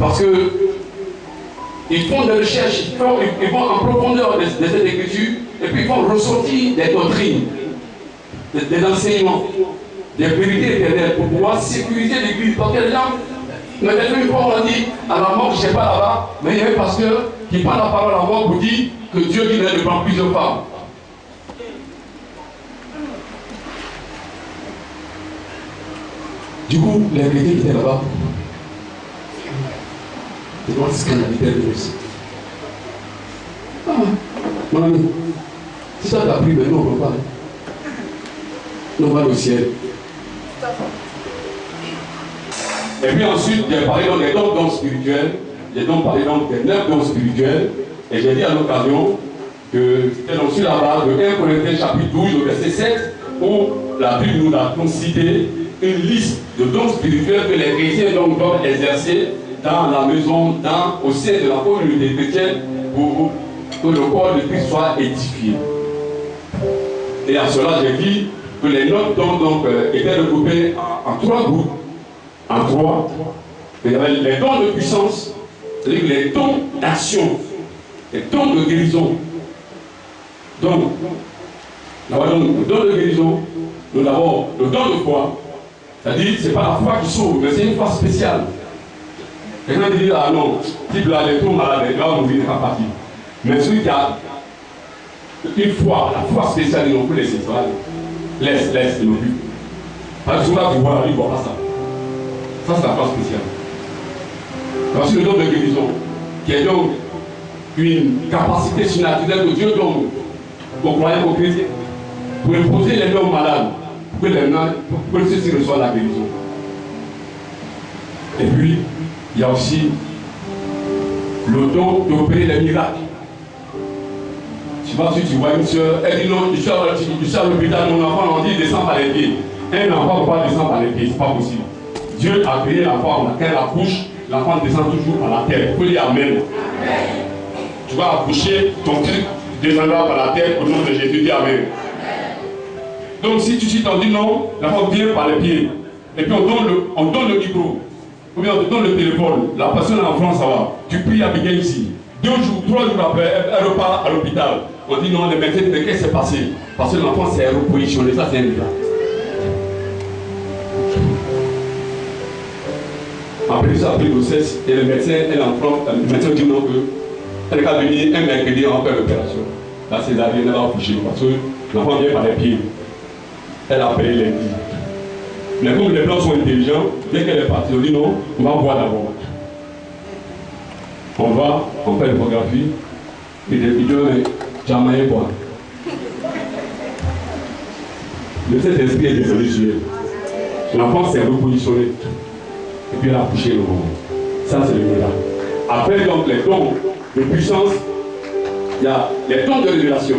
Parce que ils font des recherches, ils vont en profondeur de cette écriture, et puis ils vont ressortir des doctrines, des enseignements, des vérités éternelles pour pouvoir sécuriser l'église. Parce que les gens, mais une fois on a dit à la mort, je ne sais pas là-bas, mais il y a un pasteur qui prend la parole à la mort pour dire que Dieu dit de prendre plusieurs femmes. Du coup, les chrétiens qui étaient là-bas, c'est moi ce qu'on a dit de aussi. Ah, mon ami, si ça t'a pris, maintenant on ne peut pas. On va au ciel. Et puis ensuite, j'ai parlé donc des dons spirituels, j'ai donc parlé donc des 9 dons spirituels, et j'ai dit à l'occasion que c'était donc sur la base de 1 Corinthiens chapitre 12, au verset 7, où la Bible nous a cité une liste de dons spirituels que les chrétiens donc doivent exercer dans la maison, au sein de la communauté chrétienne, pour que le corps de Christ soit édifié. Et à cela, j'ai dit que les 9 dons donc, étaient regroupés en 3 groupes. En 3, il y avait les dons de puissance, c'est-à-dire les dons d'action, les dons de guérison. Donc, nous avons le don de guérison, nous avons le don de foi, c'est-à-dire ce n'est pas la foi qui sauve, mais c'est une foi spéciale. Quelqu'un dit, ah non, type là, les trop malades, il va mourir, il n'est pas parti. Mais celui qui a une foi, la foi spéciale, ils n'ont plus laissé ça. Laisse, ils n'ont plus. Parce que souvent, tu vois, il ne voit pas ça. Ça, c'est la foi spéciale. Voici le don de guérison, qui est donc une capacité surnaturelle que Dieu donne aux croyants, aux chrétiens, pour imposer les mains aux malades, pour que ceux-ci reçoivent la guérison. Et puis, il y a aussi le don d'opérer les miracles. Tu vois, si tu vois une soeur, elle dit non, je suis à l'hôpital, mon enfant, on dit descend par les pieds. Un enfant ne peut pas descendre par les pieds, c'est pas possible. Dieu a créé l'enfant, quand elle accouche, l'enfant descend toujours par la terre. Il faut dire Amen. Amen. Tu vas accoucher, ton truc descendra par la terre au nom de Jésus, dis Amen. Amen. Donc si tu t'en dis non, l'enfant vient par les pieds. Et puis on donne le micro. Ou bien on te donne le téléphone. La personne est en France, ça va. Tu pries à Miguel ici. 2 jours, 3 jours après, elle repart à l'hôpital. On dit non, le médecin dit mais qu'est-ce qui s'est passé? Parce que l'enfant s'est repositionné. Ça, c'est un miracle. Après ça, après grossesse, et le médecin, le médecin dit non, elle est qu'à venir un mercredi, on va faire l'opération. La césarienne, elle va accoucher parce que l'enfant vient par les pieds. Elle a appelé lundi. Mais comme les blancs sont intelligents, dès qu'elle est partie, on dit non, on va voir d'abord. On fait l'échographie, et les vidéos, jamais boire. Le Saint-Esprit est désolé sur elle. L'enfant s'est repositionné. Et puis elle a accouché le moment. Ça, c'est le miracle. Après, donc, les dons de puissance, il y a les dons de révélation.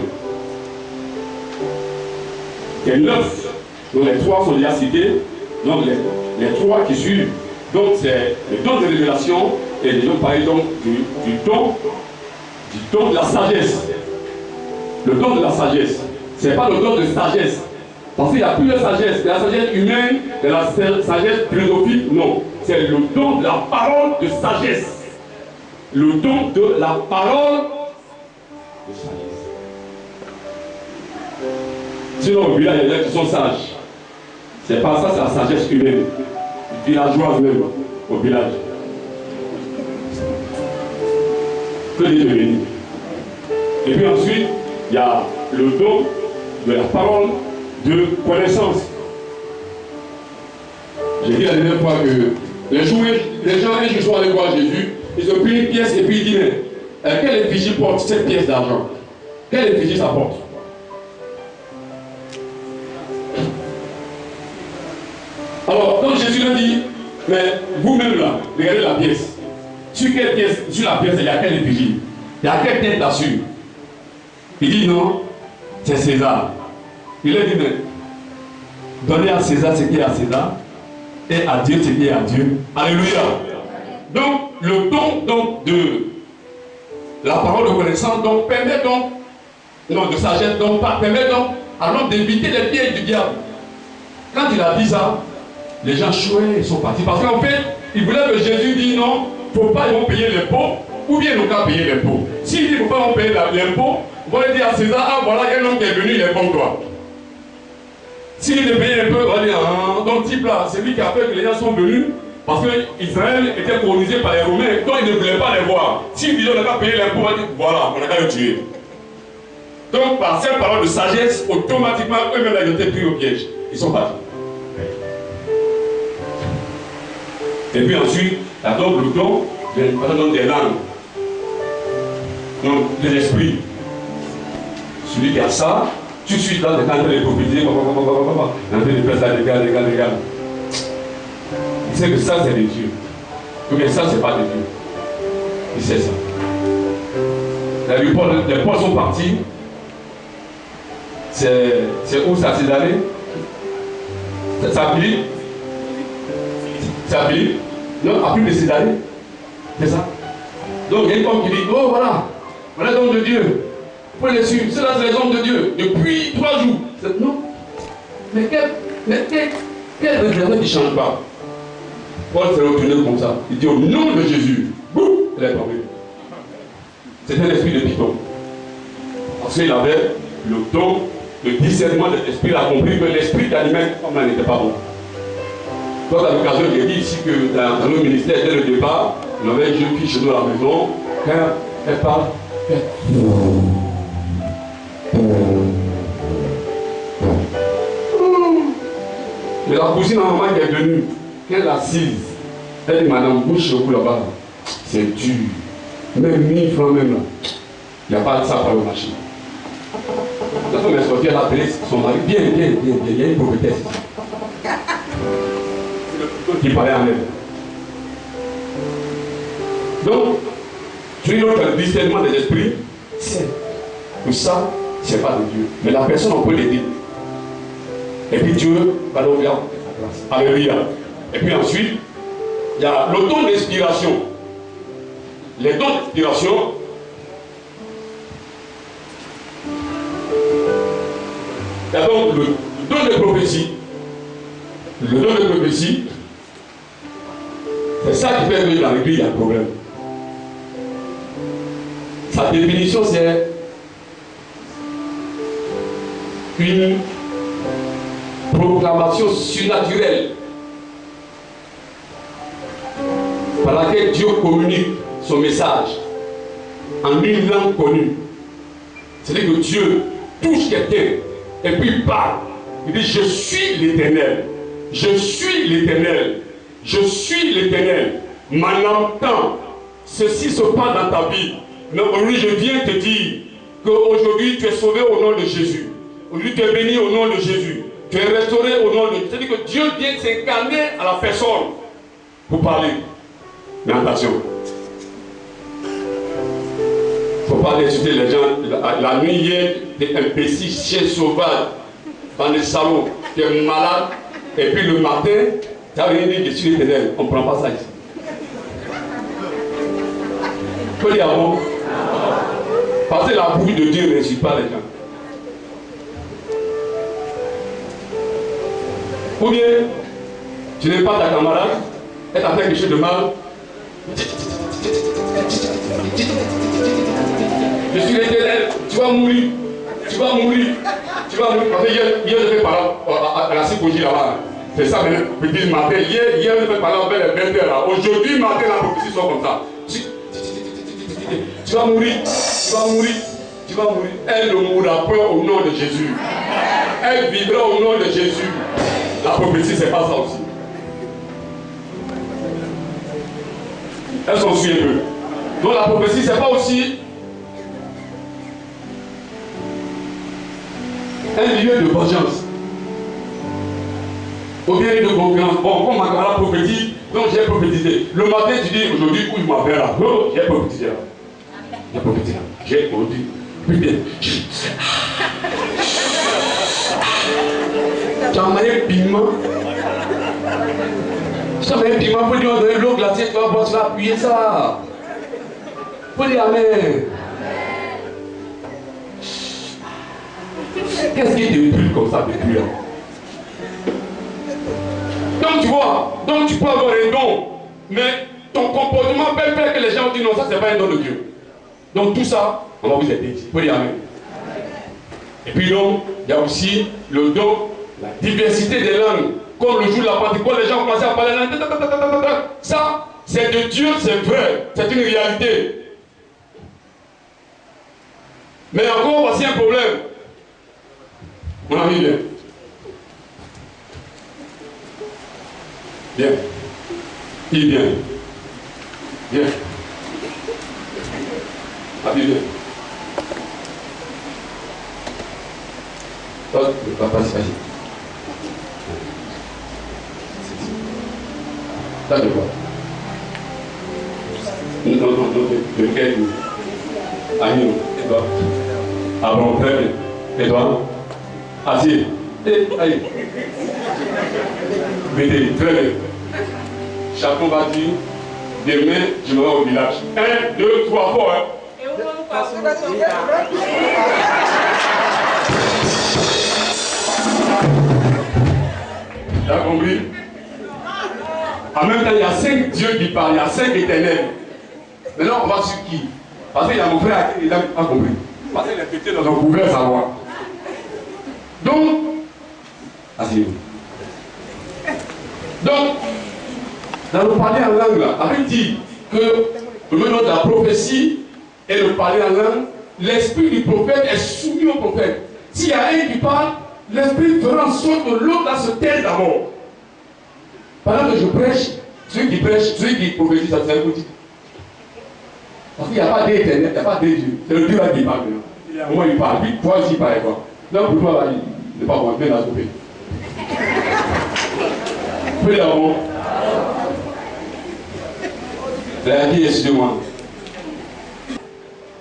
Il y a 9, donc les 3 sont déjà cités. Donc, les 3 qui suivent, donc c'est les dons de révélation et les gens parlent donc du don de la sagesse. Le don de la sagesse, ce n'est pas le don de sagesse. Parce qu'il y a plusieurs sagesses. Il y a la sagesse humaine et la sagesse philosophique, non. C'est le don de la parole de sagesse. Le don de la parole de sagesse. Sinon, au village, il y a des gens qui sont sages. C'est pas ça, c'est la sagesse humaine. Villageoise même, au village. Que Dieu te bénisse. Et puis ensuite, il y a le don de la parole de connaissance. J'ai dit la dernière fois que les gens, un jour, sont allés voir Jésus, ils ont pris une pièce et puis ils disent mais quelle effigie porte cette pièce d'argent? Quelle effigie ça porte? Alors, donc Jésus leur dit, mais vous-même là, regardez la pièce. Sur quelle pièce, sur la pièce, il y a quelle effigie? Il y a quelle tête là-dessus? Il dit non, c'est César. Il leur dit, mais donnez à César ce qui est à César et à Dieu ce qui est à Dieu. Alléluia. Donc, le don donc, de la parole de connaissance donc, permet donc, non, de sagesse, donc, permet donc à l'homme d'éviter les pièges du diable. Quand il a dit ça, les gens choués, ils sont partis. Parce qu'en fait, ils voulaient que Jésus dise non, il ne faut pas payer l'impôt, ou bien nous qu'à payer l'impôt. S'il dit qu'il ne faut pas payer l'impôt, on va dire à César, ah voilà, il y a un homme qui est venu, il est comme toi. S'il dit de payer l'impôt, on va dire, ah, donc type là, c'est lui qui a fait que les gens sont venus, parce que Israël était colonisé par les Romains, donc ils ne voulaient pas les voir. S'il dit on n'a qu'à payer l'impôt, on va dire, voilà, on n'a qu'à le tuer. Donc par cette parole de sagesse, automatiquement, eux-mêmes, ils ont été pris au piège. Ils sont partis. Et puis ensuite, la donc le don des langues. Donc, de l'esprit. Celui qui a ça, tout de suite là, quand il est prophétisé, il est en train de faire ça, les gars. Il sait que ça, c'est de Dieu. Ou bien ça, c'est pas de Dieu. Il sait ça. Les Paul sont partis. C'est où ça s'est allé? Ça Philippe? C'est à Philippe? Non, à plus de Césarée. C'est ça. Donc il y a une femme qui dit, oh voilà, voilà l'homme de Dieu. Vous pouvez les suivre, c'est là c'est les hommes de Dieu. Depuis 3 jours. Non. Mais quel référent qui ne change pas? Paul s'est retourné comme ça. Il dit au nom de Jésus. Boum, elle est tombée. C'était l'esprit de Python. Parce qu'il avait le don, le discernement de l'esprit. Il a compris que l'esprit d'animal comme n'était pas bon. Donc à l'occasion, j'ai dit ici que dans nos ministères, dès le départ, on avait une jeune fille chez nous à la maison. Quand elle parle, mais la cousine à maman qui est venue, quand elle est assise, elle dit, madame, bouge chez vous là-bas, c'est dur. Même 1000 francs même là. Il n'y a pas de ça par le marché. La femme est sortie, elle a appelé son mari, bien, il y a une prophétesse ici. Qui parlait en elle. Donc, tu dis que le discernement des esprits, c'est que ça, c'est pas de Dieu. Mais la personne, on peut l'aider. Et puis Dieu va l'ouvrir à sa place. Alléluia. Et puis ensuite, il y a le don d'inspiration. Les dons d'inspiration, il y a donc le don de prophétie. Le don de prophétie, c'est ça qui fait que dans l'église, il y a un problème. Sa définition, c'est une proclamation surnaturelle par laquelle Dieu communique son message en une langue connue. C'est-à-dire que Dieu touche quelqu'un et puis il parle. Il dit, je suis l'Éternel. Je suis l'Éternel. Je suis l'Éternel. M'entends. Ceci se passe dans ta vie. Mais aujourd'hui, je viens te dire qu'aujourd'hui, tu es sauvé au nom de Jésus. Aujourd'hui, tu es béni au nom de Jésus. Tu es restauré au nom de Jésus. C'est-à-dire que Dieu vient s'incarner à la personne pour parler. Mais attention. Il ne faut pas insulter les gens. La nuit, il y a des imbéciles, chiens sauvages dans les salons, qui est malade. Et puis le matin, tu as rien dit, je suis l'Éternel. On ne prend pas ça ici. Il faut dire bon. Parce que la bouche de Dieu ne réussit pas les gens. Ou bien, tu n'aimes pas ta camarade, elle t'a fait quelque chose de mal. Je suis l'Éternel, tu vas mourir. Tu vas mourir. Tu vas mourir. Parce que hier je fais par là, à la psychologie là-bas. C'est ça, mais petit matin. Hier je fais par là, vers les 20h là. Aujourd'hui matin, la prophétie soit comme ça. Tu vas mourir. Tu vas mourir. Tu vas mourir. Elle ne mourra pas au nom de Jésus. Elle vivra au nom de Jésus. La prophétie, c'est pas ça aussi. Est-ce qu'on suit un peu? Donc la prophétie, c'est pas aussi un lieu de vengeance. Au bien de concurrence. Bon, comme ma camarade prophétie, donc j'ai prophétisé. Le matin, tu dis aujourd'hui où il m'appelle là. Oh, j'ai prophétisé là. J'ai prophétisé là. J'ai prophétisé. Putain. Tu as envoyé piment. Tu as envoyé piment pour dire de l'eau glacée, tu vas boire, tu vas appuyer ça. Pour dire amen. Qu'est-ce qui te brûle comme ça depuis là? Donc tu vois, donc tu peux avoir un don, mais ton comportement peut faire que les gens disent non, ça c'est pas un don de Dieu. Donc tout ça, on va vous aider. Vous pouvez dire amen. Et puis donc, il y a aussi le don, la diversité des langues. Comme le jour de la Pentecôte, les gens ont commencé à parler langue. Ça, c'est de Dieu, c'est vrai. C'est une réalité. Mais encore, voici un problème. Mon ami, viens. Viens. Il vient. Viens. Abi, viens. Papa, c'est facile. Ça, je vois. Non, de quel Agneau, et toi? Ah bon, très bien. Et toi? Assis. Et, allez. Mettez, très bien. Chacun va dire, demain, je me vais au village. 1, 2, 3, fort, hein. Et où on passe? Tu as compris? En même temps, il y a 5 dieux qui parlent, il y a 5 éternels. Maintenant, on va sur qui? Parce qu'il y a mon frère, il n'a pas compris. Parce qu'il est pété dans un couvert savoir. Donc, asseyez-vous. Donc, dans le parler en langue, là, avait dit que le nom de la prophétie et le parler en langue, l'esprit du prophète est soumis au prophète. S'il y a un qui parle, l'esprit fera en sorte que l'autre se taise d'abord. Pendant que je prêche, celui qui prêche, celui qui prophétise, ça c'est un petit. Parce qu'il n'y a pas d'éternel, il n'y a pas de Dieu. C'est le Dieu là qui parle maintenant. Moi il parle, puis toi aussi il parle quoi. Donc pour toi, il n'est pas bon, il vient la souper. Puis d'abord, la vie est sur moi.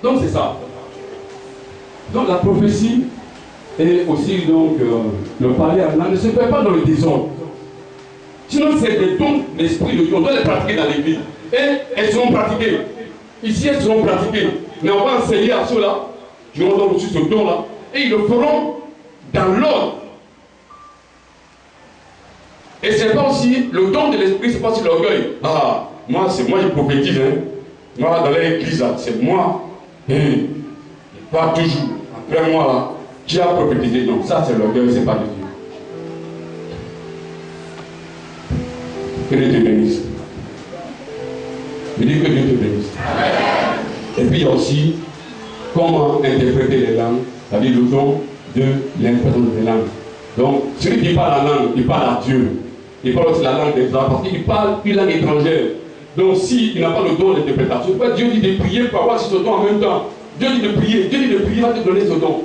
Donc c'est ça. Donc la prophétie et aussi donc le parler en langue ne se fait pas dans le désordre. Sinon c'est des dons d'esprit de Dieu. On doit les pratiquer dans l'église. Et elles seront pratiquées. Ici elles seront pratiquées. Mais on va enseigner à ceux-là, qui ont reçu ce don-là, et ils le feront dans l'ordre. Et c'est pas aussi le don de l'esprit, c'est pas aussi l'orgueil. Ah, moi c'est moi je prophétise, hein. Moi dans l'église là, c'est moi. Pas toujours. Après moi là, qui a prophétisé. Donc ça c'est l'orgueil, c'est pas de Dieu. Que Dieu te bénisse. Je dis que Dieu te bénisse. Et puis il y a aussi comment interpréter les langues, c'est-à-dire le don de l'interprétation des langues. Donc celui qui parle la langue, il parle à Dieu. Il parle aussi la langue des gens parce qu'il parle une langue étrangère. Donc s'il n'a pas le don d'interprétation, Dieu dit de prier pour avoir ce don en même temps. Dieu dit de prier, va te donner ce don.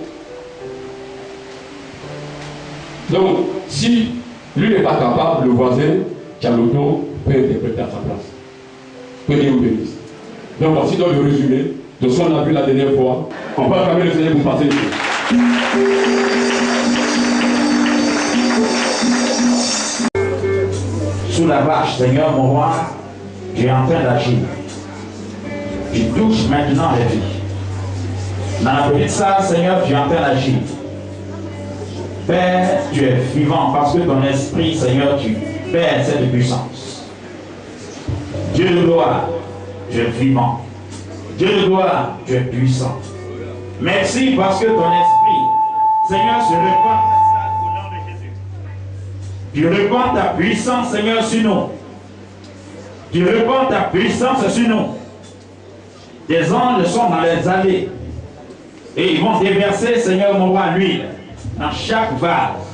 Donc si lui n'est pas capable, le voisin qui a le don peut interpréter à sa place. Que Dieu vous bénisse. Donc voici donc le résumé de ce qu'on a vu la dernière fois. On va acclamer le Seigneur pour passer. Sous la vache, Seigneur mon roi, tu es en train d'agir. Tu touches maintenant les vies. Dans la petite salle, Seigneur, tu es en train d'agir. Père, tu es vivant parce que ton esprit, Seigneur, tu perds cette puissance. Dieu de gloire, tu es vivant. Dieu de gloire, tu es puissant. Merci parce que ton esprit, Seigneur, se répand au nom de Jésus. Tu répands ta puissance, Seigneur, sur nous. Tu répands ta puissance sur nous. Des anges sont dans les allées. Et ils vont déverser, Seigneur, mon roi, l'huile. Dans chaque vase.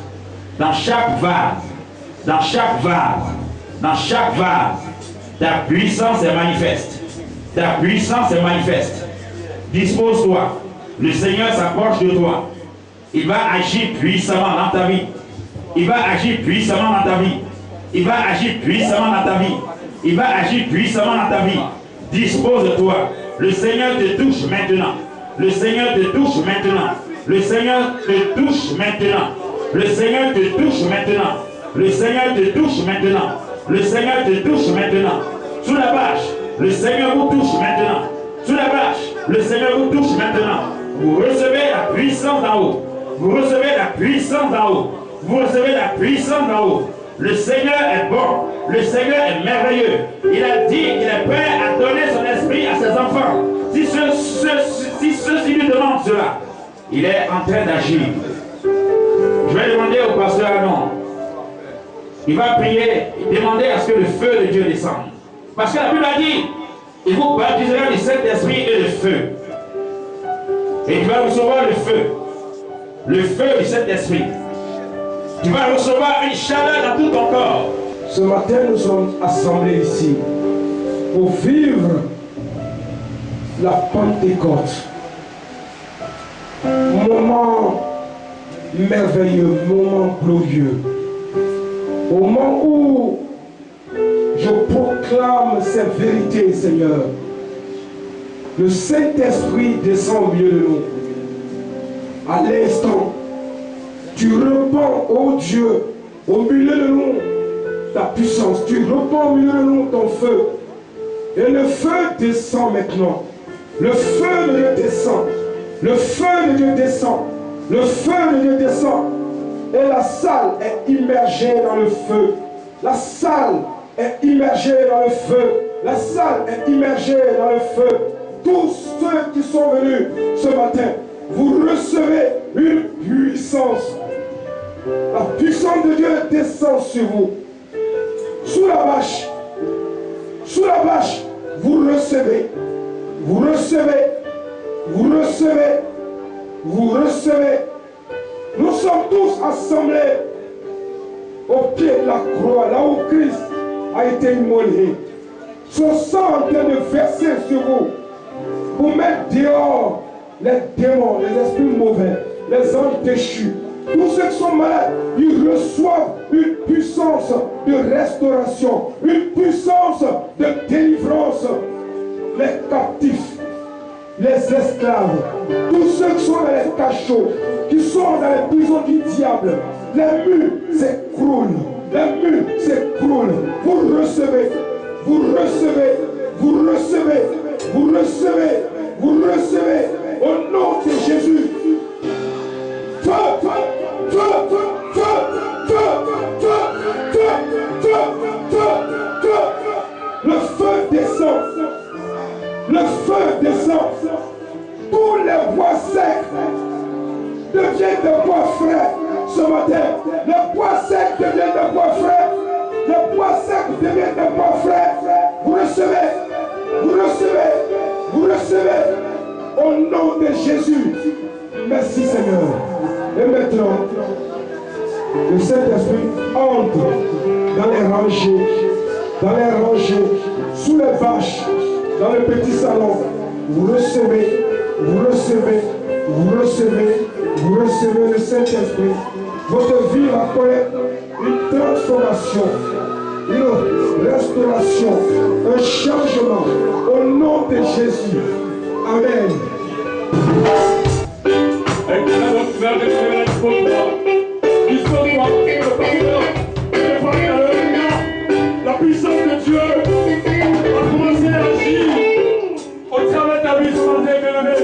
Dans chaque vase. Dans chaque vase. Dans chaque vase. Ta puissance est manifeste. Ta puissance est manifeste. Dispose-toi. Le Seigneur s'approche de toi. Il va agir puissamment dans ta vie. Il va agir puissamment dans ta vie. Il va agir puissamment dans ta vie. Il va agir puissamment dans ta vie. Dispose-toi. Le Seigneur te touche maintenant. Le Seigneur te touche maintenant. Le Seigneur te touche maintenant. Le Seigneur te touche maintenant. Le Seigneur te touche maintenant. Le Seigneur te touche maintenant. Sous la bâche, le Seigneur vous touche maintenant. Sous la bâche, le Seigneur vous touche maintenant. Vous recevez la puissance d'en haut. Vous recevez la puissance d'en haut. Vous recevez la puissance d'en haut. Le Seigneur est bon. Le Seigneur est merveilleux. Il a dit qu'il est cela. Il est en train d'agir. Je vais demander au pasteur Anon. Il va prier et demander à ce que le feu de Dieu descende. Parce que la Bible a dit, il vous baptisera du Saint-Esprit et de feu. Et tu vas recevoir le feu du Saint-Esprit. Tu vas recevoir une chaleur dans tout ton corps. Ce matin, nous sommes assemblés ici pour vivre la Pentecôte. Moment merveilleux, moment glorieux. Au moment où je proclame ces vérités, Seigneur, le Saint-Esprit descend au milieu de nous. À l'instant, tu répands, ô Dieu, au milieu de nous, ta puissance. Tu répands au milieu de nous ton feu. Et le feu descend maintenant. Le feu de Dieu descend. Le feu de Dieu descend. Le feu de Dieu descend. Et la salle est immergée dans le feu. La salle est immergée dans le feu. La salle est immergée dans le feu. Tous ceux qui sont venus ce matin, vous recevez une puissance. La puissance de Dieu descend sur vous. Sous la bâche, vous recevez, vous recevez, vous recevez, vous recevez. Nous sommes tous assemblés au pied de la croix, là où Christ a été immolé. Son sang en train de verser sur vous pour mettre dehors les démons, les esprits mauvais, les anges déchus. Tous ceux qui sont malades, ils reçoivent une puissance de restauration, une puissance de délivrance. Les captifs, les esclaves, tous ceux qui sont dans les cachots, qui sont dans les prisons du diable, les murs s'écroulent, les murs s'écroulent. Vous recevez, vous recevez, vous recevez, vous recevez, vous recevez, au nom de Jésus. Feu, feu, feu, feu, feu, feu, feu, feu, feu, feu, feu. Le feu descend. Le feu descend. Tous les bois secs deviennent de bois frais ce matin. Le bois sec devient de bois frais. Le bois sec devient de bois frais. Vous recevez. Vous recevez. Vous recevez. Au nom de Jésus. Merci Seigneur. Et maintenant, le Saint-Esprit entre dans les rangées, sous les bâches, dans le petit salon. Vous recevez, vous recevez, vous recevez, vous recevez le Saint-Esprit. Votre vie va connaître une transformation, une restauration, un changement au nom de Jésus. Amen. La puissance de Dieu a commencé à agir au travers de ta vie ce matin, bien-aimé.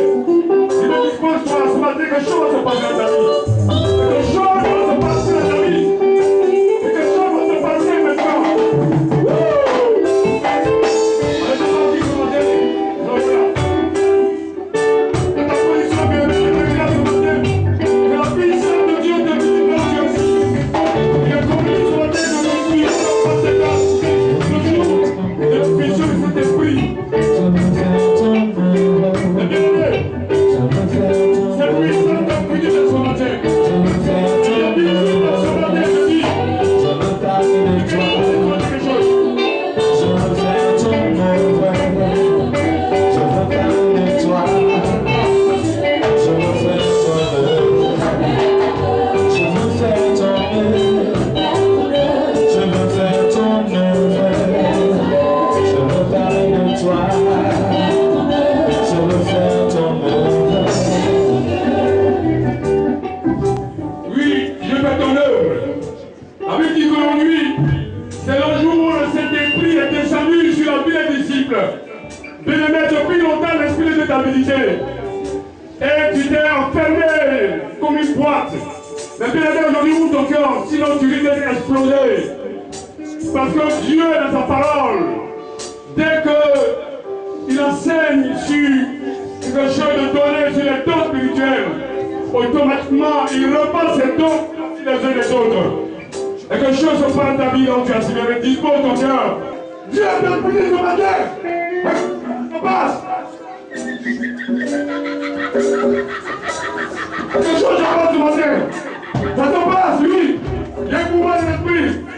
Il ne dispose pas ce matin que quelque chose va se passer dans ta vie. Quelque chose va se passer dans ta vie. Quelque chose va se passer maintenant. Et tu t'es enfermé comme une boîte. Mais bien aujourd'hui, ouvre ton cœur, sinon tu risques d'être explosé. Parce que Dieu, dans sa parole, dès qu'il enseigne sur quelque chose de donné sur les dons spirituels, automatiquement, il repasse ses dons sur les uns des autres. Et quelque chose se passe dans ta vie, donc tu as si bien dispose ton cœur. Dieu a bien pris ce matin. Ça passe. Quelque chose se passe ce matin. Ça se passe, oui. Il y a un pouvoir de l'esprit.